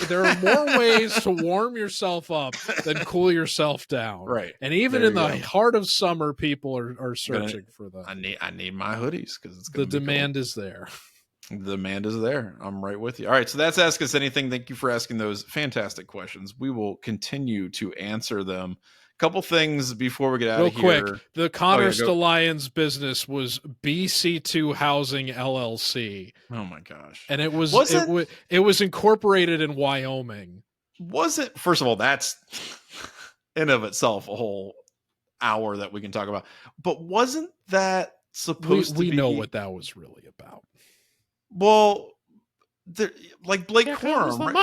Speaker 2: there are more ways to warm yourself up than cool yourself down.
Speaker 1: Right.
Speaker 2: And even in the heart of summer, people are searching for them.
Speaker 1: I need my hoodies because
Speaker 2: the demand is there.
Speaker 1: The demand is there. I'm right with you. All right, so that's Ask Us Anything. Thank you for asking those fantastic questions. We will continue to answer them. A couple things before we get out of here. Real quick,
Speaker 2: the Connor Stelions business was BC2 Housing LLC.
Speaker 1: Oh my gosh!
Speaker 2: And it was incorporated in Wyoming.
Speaker 1: First of all, that's in of itself a whole hour that we can talk about. But wasn't that supposed to be?
Speaker 2: We know what that was really about.
Speaker 1: Well, like Blake Corum,
Speaker 2: right?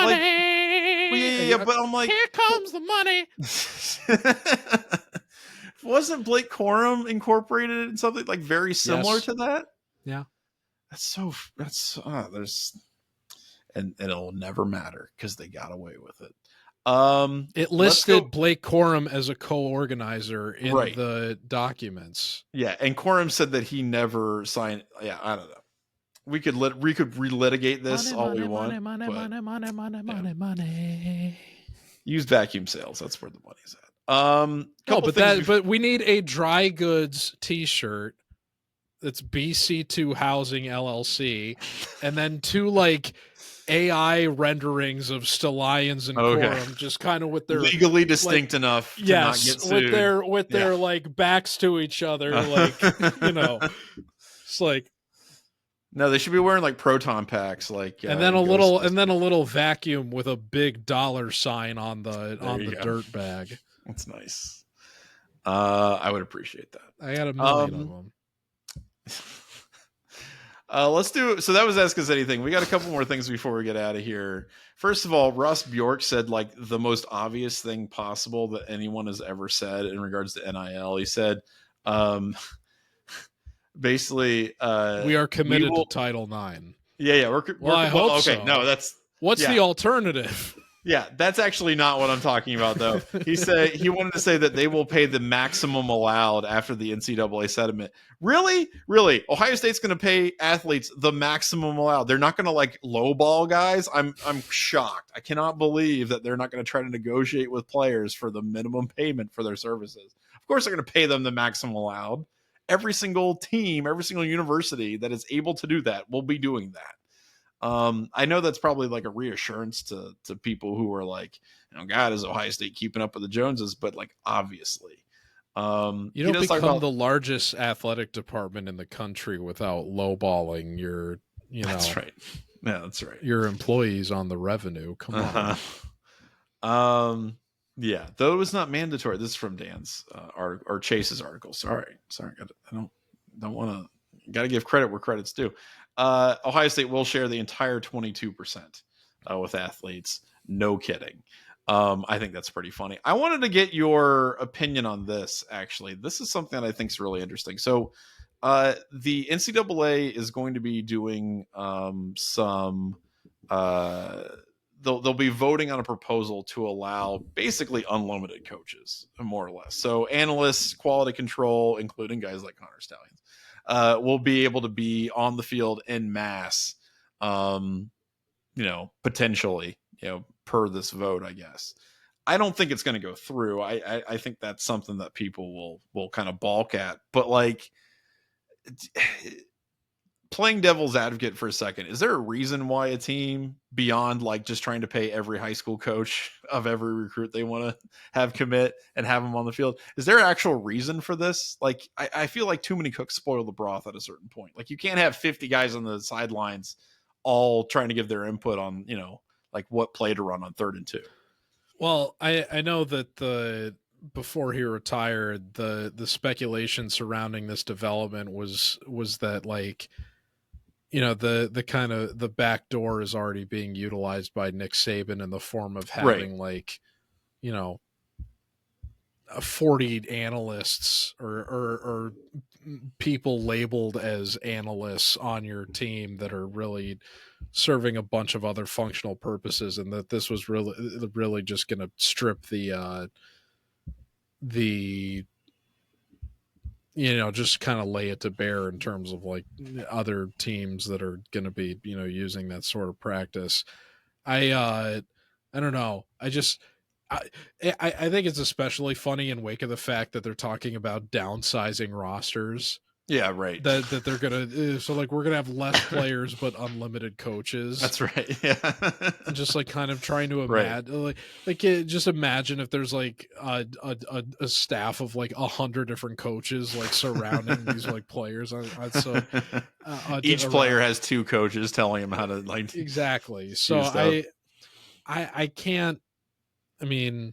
Speaker 1: Like, but I'm like,
Speaker 2: here comes the money.
Speaker 1: Wasn't Blake Corum incorporated in something like very similar to that?
Speaker 2: Yeah,
Speaker 1: and it'll never matter because they got away with it.
Speaker 2: It listed Blake Corum as a co-organizer in the documents.
Speaker 1: Yeah, and Corum said that he never signed. Yeah, I don't know. We could relitigate this we want. Money. Use vacuum sales. That's where the money's at.
Speaker 2: But we need a dry goods T-shirt that's BC2 Housing LLC, and then 2 like AI renderings of Stelions and Corum, just kind of with their
Speaker 1: legally distinct enough. To not get sued.
Speaker 2: with their like backs to each other, like it's like.
Speaker 1: No, they should be wearing like proton packs, like
Speaker 2: and then a little vacuum with a big dollar sign on the dirt bag.
Speaker 1: That's nice. I would appreciate that.
Speaker 2: I got 1 million of them.
Speaker 1: Let's do. So that was Ask Us Anything. We got a couple more things before we get out of here. First of all, Ross Bjork said like the most obvious thing possible that anyone has ever said in regards to NIL. He said, basically,
Speaker 2: we are committed to Title IX.
Speaker 1: Yeah,
Speaker 2: I hope
Speaker 1: okay,
Speaker 2: so.
Speaker 1: no, that's
Speaker 2: what's the alternative.
Speaker 1: Yeah, that's actually not what I'm talking about, though. He wanted to say that they will pay the maximum allowed after the NCAA settlement. Really? Ohio State's going to pay athletes the maximum allowed. They're not going to like lowball guys. I'm shocked. I cannot believe that they're not going to try to negotiate with players for the minimum payment for their services. Of course, they're going to pay them the maximum allowed. Every single team, every single university that is able to do that will be doing that. I know that's probably like a reassurance to people who are like, God, is Ohio State keeping up with the Joneses? But like, obviously,
Speaker 2: You don't become the largest athletic department in the country without lowballing your,
Speaker 1: That's right. Yeah, that's right.
Speaker 2: Your employees on the revenue. Come
Speaker 1: on. Yeah, though it was not mandatory. This is from Dan's or Chase's article. Sorry. I don't want to. Got to give credit where credit's due. Ohio State will share the entire 22% with athletes. No kidding. I think that's pretty funny. I wanted to get your opinion on this. Actually, this is something that I think is really interesting. So, the NCAA is going to be doing some. They'll be voting on a proposal to allow basically unlimited coaches, more or less. So analysts, quality control, including guys like Connor Stallions, will be able to be on the field en masse, potentially, per this vote, I guess. I don't think it's going to go through. I think that's something that people will kind of balk at. But like, playing devil's advocate for a second, is there a reason why a team, beyond like just trying to pay every high school coach of every recruit they want to have commit and have them on the field, is there an actual reason for this? Like, I feel like too many cooks spoil the broth at a certain point. Like, you can't have 50 guys on the sidelines all trying to give their input on, like what play to run on 3rd and 2.
Speaker 2: Well, I know that before he retired, the speculation surrounding this development was that, like, the kind of the back door is already being utilized by Nick Saban in the form of having like, 40 analysts or people labeled as analysts on your team that are really serving a bunch of other functional purposes, and that this was really just going to strip the just kind of lay it to bear in terms of like other teams that are going to be, using that sort of practice. I don't know. I think it's especially funny in wake of the fact that they're talking about downsizing rosters.
Speaker 1: Yeah, right.
Speaker 2: That they're gonna we're gonna have less players but unlimited coaches.
Speaker 1: That's right. Yeah.
Speaker 2: And just like kind of trying to imagine, just imagine if there's like a staff of like 100 different coaches like surrounding these like players. So
Speaker 1: each player has 2 coaches telling him how to like
Speaker 2: exactly. So I can't. I mean,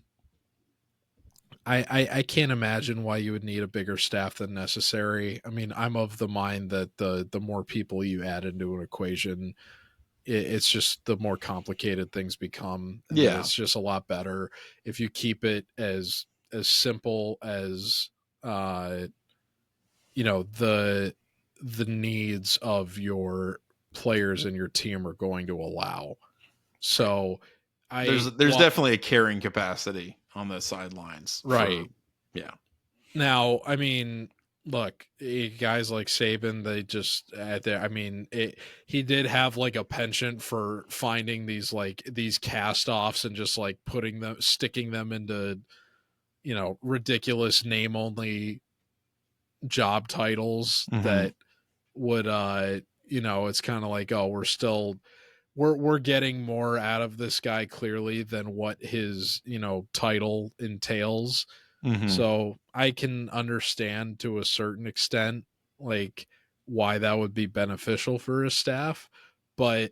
Speaker 2: I can't imagine why you would need a bigger staff than necessary. I mean, I'm of the mind that the more people you add into an equation, it's just the more complicated things become. And it's just a lot better if you keep it as simple as the needs of your players and your team are going to allow. So
Speaker 1: there's definitely a carrying capacity on the sidelines.
Speaker 2: Right.
Speaker 1: Yeah.
Speaker 2: Now, I mean, look, guys like Saban, they just he did have like a penchant for finding these cast-offs and just like sticking them into, ridiculous name only job titles that would, it's kind of like, oh, we're getting more out of this guy clearly than what his, title entails. So I can understand to a certain extent, like, why that would be beneficial for his staff. But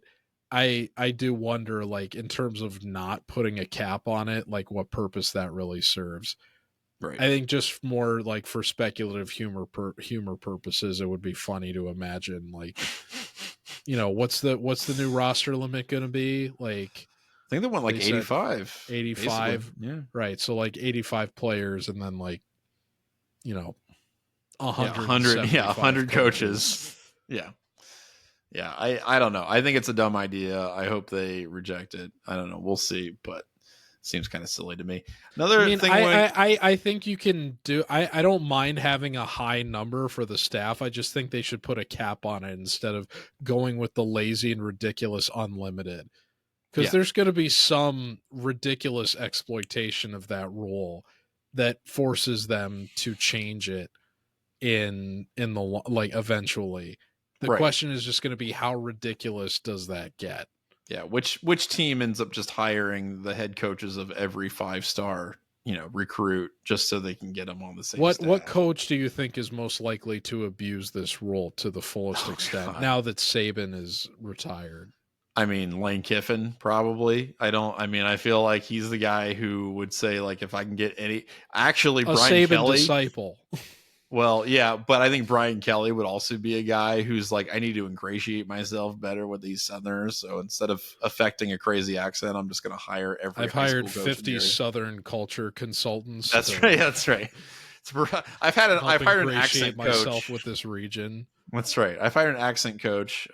Speaker 2: I do wonder, like, in terms of not putting a cap on it, like what purpose that really serves.
Speaker 1: Right.
Speaker 2: I think just more like for speculative humor purposes, it would be funny to imagine, like, what's the new roster limit going to be? Like,
Speaker 1: I think they went like 85.
Speaker 2: 85.
Speaker 1: Basically. Yeah.
Speaker 2: Right. So like 85 players and then like,
Speaker 1: 100 coaches. Yeah. Yeah. I don't know. I think it's a dumb idea. I hope they reject it. I don't know. We'll see, but it seems kind of silly to me. Another thing.
Speaker 2: I think you can do, I don't mind having a high number for the staff. I just think they should put a cap on it instead of going with the lazy and ridiculous unlimited. Because there's going to be some ridiculous exploitation of that rule that forces them to change it in the eventually. The question is just going to be, how ridiculous does that get?
Speaker 1: Yeah, which team ends up just hiring the head coaches of every 5-star recruit just so they can get them on the same
Speaker 2: What
Speaker 1: staff.
Speaker 2: coach do you think is most likely to abuse this role to the fullest extent
Speaker 1: God.
Speaker 2: now that Saban is retired?
Speaker 1: I mean, Lane Kiffin, probably. I feel like he's the guy who would say, like, if I can get actually,
Speaker 2: A
Speaker 1: Brian
Speaker 2: Saban
Speaker 1: Kelly.
Speaker 2: disciple.
Speaker 1: Well, yeah, but I think Brian Kelly would also be a guy who's like, I need to ingratiate myself better with these Southerners. So instead of affecting a crazy accent, I'm just going to hire every.
Speaker 2: I've hired 50 Southern culture consultants.
Speaker 1: That's right. That's right. I've hired an accent
Speaker 2: myself
Speaker 1: coach
Speaker 2: with this region.
Speaker 1: That's right. I've hired an accent coach.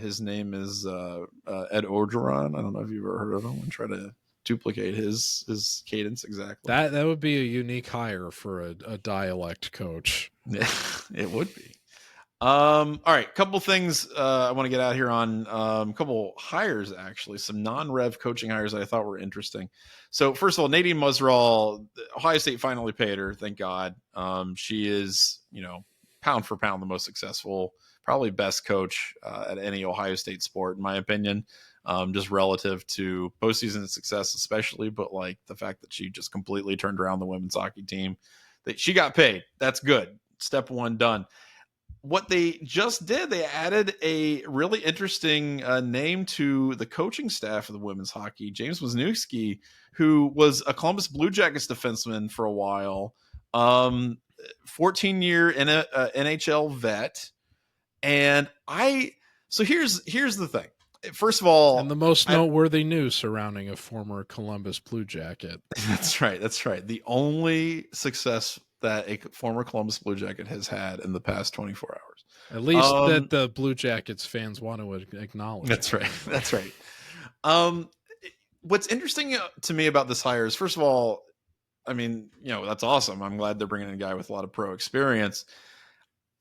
Speaker 1: His name is Ed Orgeron. I don't know if you've ever heard of him. And try to duplicate his cadence exactly.
Speaker 2: That would be a unique hire for a dialect coach.
Speaker 1: Yeah, it would be. All right, couple things I want to get out here on. A couple hires, actually, some non-rev coaching hires that I thought were interesting. So first of all, Nadine Muzzerall, Ohio State finally paid her. Thank God. She is, pound for pound the most successful, probably best coach at any Ohio State sport, in my opinion. Just relative to postseason success, especially, but like the fact that she just completely turned around the women's hockey team. That she got paid. That's good. Step one done. What they just did, they added a really interesting name to the coaching staff of the women's hockey. James Wisniewski, who was a Columbus Blue Jackets defenseman for a while, 14-year NHL vet, and so here's the thing. First of all,
Speaker 2: and the most noteworthy news surrounding a former Columbus Blue Jacket.
Speaker 1: That's right. That's right. The only success that a former Columbus Blue Jacket has had in the past 24 hours.
Speaker 2: At least that the Blue Jackets fans want to acknowledge.
Speaker 1: That's right. That's right. What's interesting to me about this hire is, first of all, I mean, that's awesome. I'm glad they're bringing in a guy with a lot of pro experience.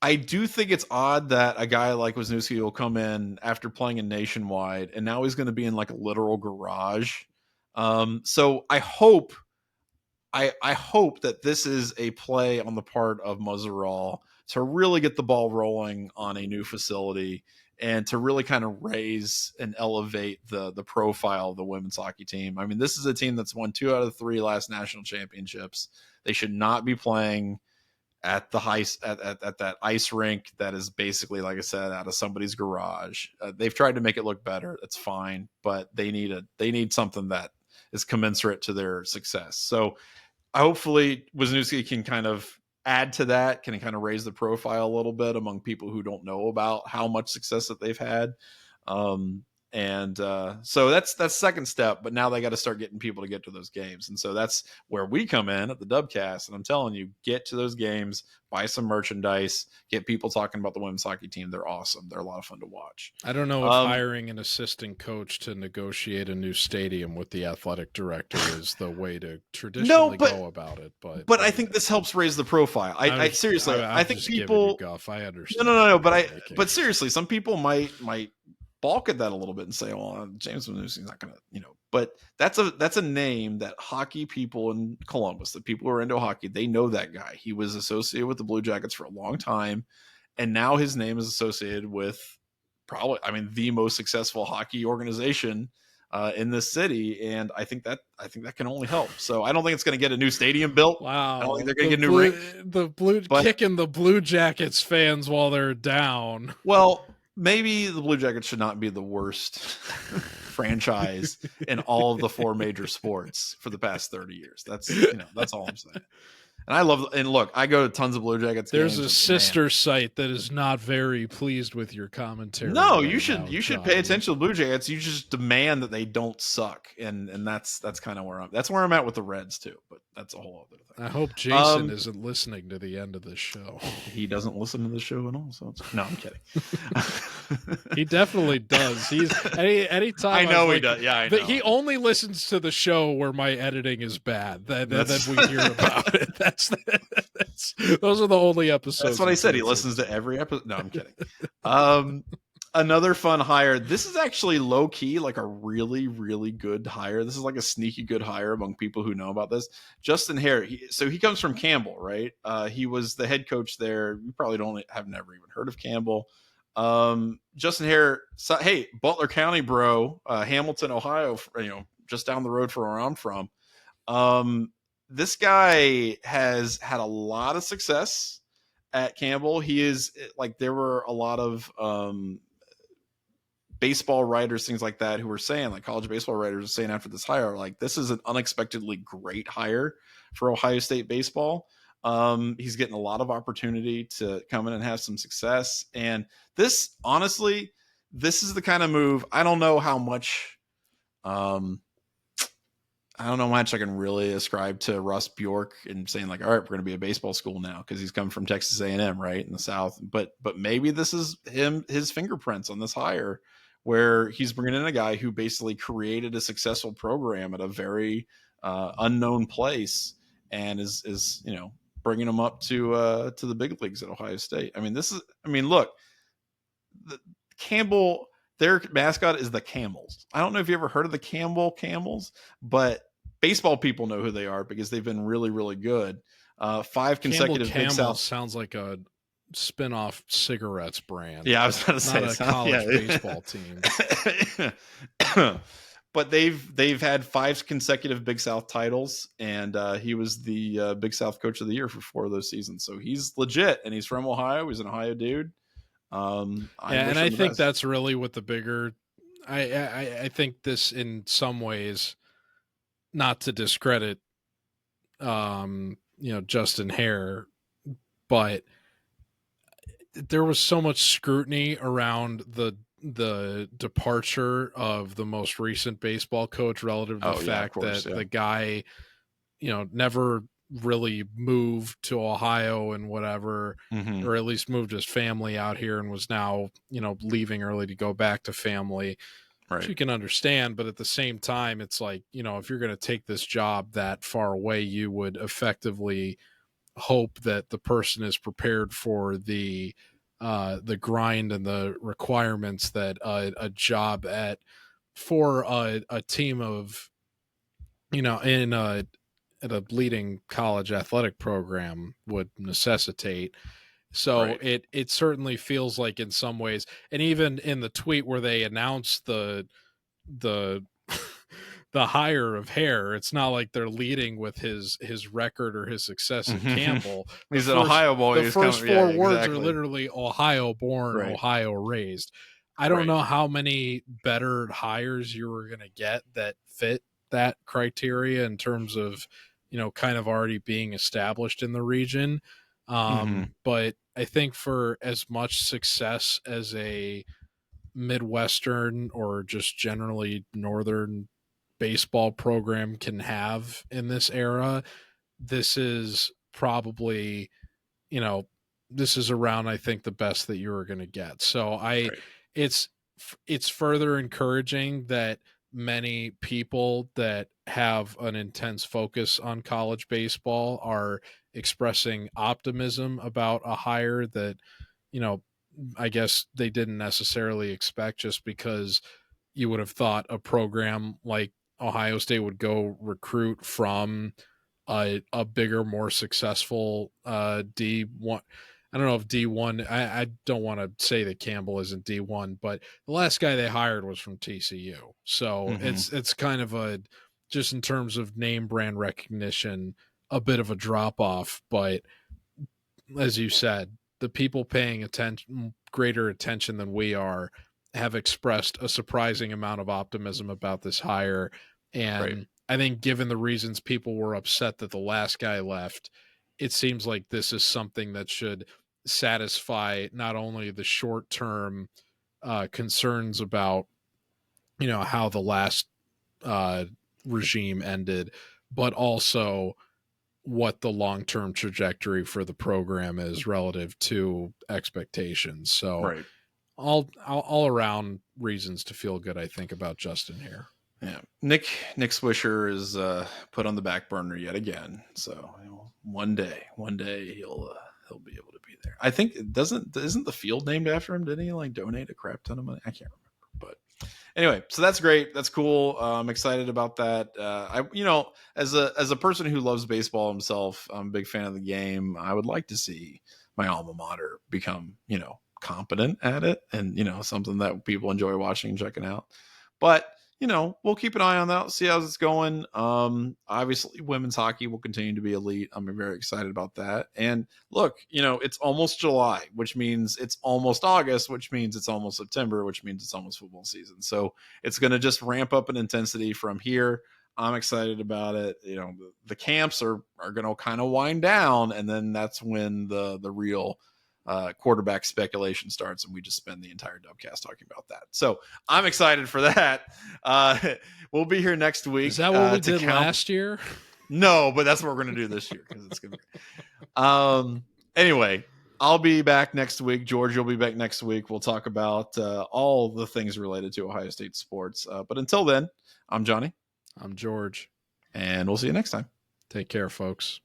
Speaker 1: I do think it's odd that a guy like Wisniewski will come in after playing in Nationwide, and now he's going to be in like a literal garage. So I hope that this is a play on the part of Muzzerall to really get the ball rolling on a new facility and to really kind of raise and elevate the profile of the women's hockey team. I mean, this is a team that's won 2 out of 3 last national championships. They should not be playing at the at that ice rink that is basically, like I said, out of somebody's garage. They've tried to make it look better. That's fine, but they need something that is commensurate to their success. So hopefully Wisniewski can kind of add to that, can kind of raise the profile a little bit among people who don't know about how much success that they've had. So that's second step, but now they got to start getting people to get to those games. And so that's where we come in at the Dubcast. And I'm telling you, get to those games, buy some merchandise, get people talking about the women's hockey team. They're awesome. They're a lot of fun to watch.
Speaker 2: I don't know if hiring an assistant coach to negotiate a new stadium with the athletic director is the way to traditionally go about it. But
Speaker 1: I think this helps raise the profile. I seriously, I think people,
Speaker 2: I understand.
Speaker 1: No. But seriously, some people might balk at that a little bit and say, well, James Wisniewski's not going to, but that's a name that hockey people in Columbus, the people who are into hockey, they know that guy. He was associated with the Blue Jackets for a long time. And now his name is associated with probably, the most successful hockey organization in this city. And I think that can only help. So I don't think it's going to get a new stadium built.
Speaker 2: Wow.
Speaker 1: I don't think they're going to get a new rink.
Speaker 2: Kicking the Blue Jackets fans while they're down.
Speaker 1: Well, maybe the Blue Jackets should not be the worst franchise in all of the 4 major sports for the past 30 years. That's all I'm saying. And look, I go to tons of Blue Jackets
Speaker 2: games. There's a sister
Speaker 1: man.
Speaker 2: site that is not very pleased with your commentary.
Speaker 1: No, you should pay attention to the Blue Jackets. You just demand that they don't suck. And that's kind of where I'm at with the Reds too, but that's a whole other thing.
Speaker 2: I hope Jason isn't listening to the end of this show.
Speaker 1: He doesn't listen to the show at all. So no, I'm kidding.
Speaker 2: He definitely does. He's anytime
Speaker 1: I know he does. Yeah, I know.
Speaker 2: He only listens to the show where my editing is bad. Then we hear about it. Those are the only episodes.
Speaker 1: That's what I said. He listens to every episode. No, I'm kidding. Another fun hire. This is actually low key, like a really, really good hire. This is like a sneaky good hire among people who know about this. Justin Hare. He comes from Campbell, right? He was the head coach there. You probably have never even heard of Campbell. Justin Hare. So, hey, Butler County, bro. Hamilton, Ohio. Just down the road from where I'm from. this guy has had a lot of success at Campbell. He is like, there were a lot of baseball writers, things like that, who were saying, like college baseball writers were saying after this hire, like, this is an unexpectedly great hire for Ohio State baseball. He's getting a lot of opportunity to come in and have some success. And this, honestly, this is the kind of move, I don't know how much, I don't know how much I can really ascribe to Russ Bjork and saying like, all right, we're going to be a baseball school now, because he's coming from Texas A&M, right, in the South. But maybe this is his fingerprints on this hire, where he's bringing in a guy who basically created a successful program at a very unknown place, and is bringing them up to the big leagues at Ohio State. I mean, look, Campbell, their mascot is the Camels. I don't know if you ever heard of the Campbell Camels, but baseball people know who they are because they've been really, really good. 5 consecutive Big South.
Speaker 2: Sounds like a spin-off cigarettes brand.
Speaker 1: Yeah, I was about to say,
Speaker 2: not a college baseball team.
Speaker 1: But they've had 5 consecutive Big South titles, and he was the Big South Coach of the Year for 4 of those seasons. So he's legit, and he's from Ohio. He's an Ohio dude.
Speaker 2: I think that's really what the bigger. I think this, in some ways, not to discredit, Justin Hare, but there was so much scrutiny around the departure of the most recent baseball coach relative to the fact that the guy, never really moved to Ohio and whatever, or at least moved his family out here and was now, leaving early to go back to family,
Speaker 1: right,
Speaker 2: which you can understand. But at the same time, it's like, if you're going to take this job that far away, you would effectively hope that the person is prepared for the grind and the requirements that a job for a team of, at a leading college athletic program would necessitate. So right. It certainly feels like, in some ways, and even in the tweet where they announced the the hire of Hare, it's not like they're leading with his record or his success at Campbell.
Speaker 1: He's an Ohio boy.
Speaker 2: The first 4 words are literally Ohio born, right, Ohio raised. I don't know how many better hires you were going to get that fit that criteria in terms of, kind of already being established in the region. But I think for as much success as a Midwestern or just generally Northern baseball program can have in this era, this is probably, this is around, I think, the best that you were going to get. So it's further encouraging that many people that have an intense focus on college baseball are expressing optimism about a hire that, I guess they didn't necessarily expect, just because you would have thought a program like Ohio State would go recruit from a bigger, more successful D1. I don't know if D1, I don't want to say that Campbell isn't D1, but the last guy they hired was from TCU. So it's kind of just in terms of name brand recognition, a bit of a drop off. But as you said, the people paying greater attention than we are have expressed a surprising amount of optimism about this hire. And I think, given the reasons people were upset that the last guy left, it seems like this is something that should satisfy not only the short-term concerns about, how the last regime ended, but also what the long-term trajectory for the program is relative to expectations. So all around reasons to feel good, I think, about Justin here.
Speaker 1: Yeah, Nick Swisher is put on the back burner yet again. So one day he'll be able to be there. I think isn't the field named after him? Didn't he donate a crap ton of money? I can't remember, but anyway, so that's great. That's cool. I'm excited about that. As a person who loves baseball himself, I'm a big fan of the game. I would like to see my alma mater become, competent at it, and something that people enjoy watching and checking out. But we'll keep an eye on that, see how it's going. Obviously women's hockey will continue to be elite. I'm very excited about that. And look, it's almost July, which means it's almost August, which means it's almost September, which means it's almost football season. So it's going to just ramp up in intensity from here. I'm excited about it. The camps are going to kind of wind down, and then that's when the real quarterback speculation starts, and we just spend the entire Dubcast talking about that. So I'm excited for that. We'll be here next week.
Speaker 2: Is that what we did last year?
Speaker 1: No, but that's what we're going to do this year, because it's going to. Anyway, I'll be back next week. George, you'll be back next week. We'll talk about all the things related to Ohio State sports. But until then, I'm Johnny.
Speaker 2: I'm George.
Speaker 1: And we'll see you next time.
Speaker 2: Take care, folks.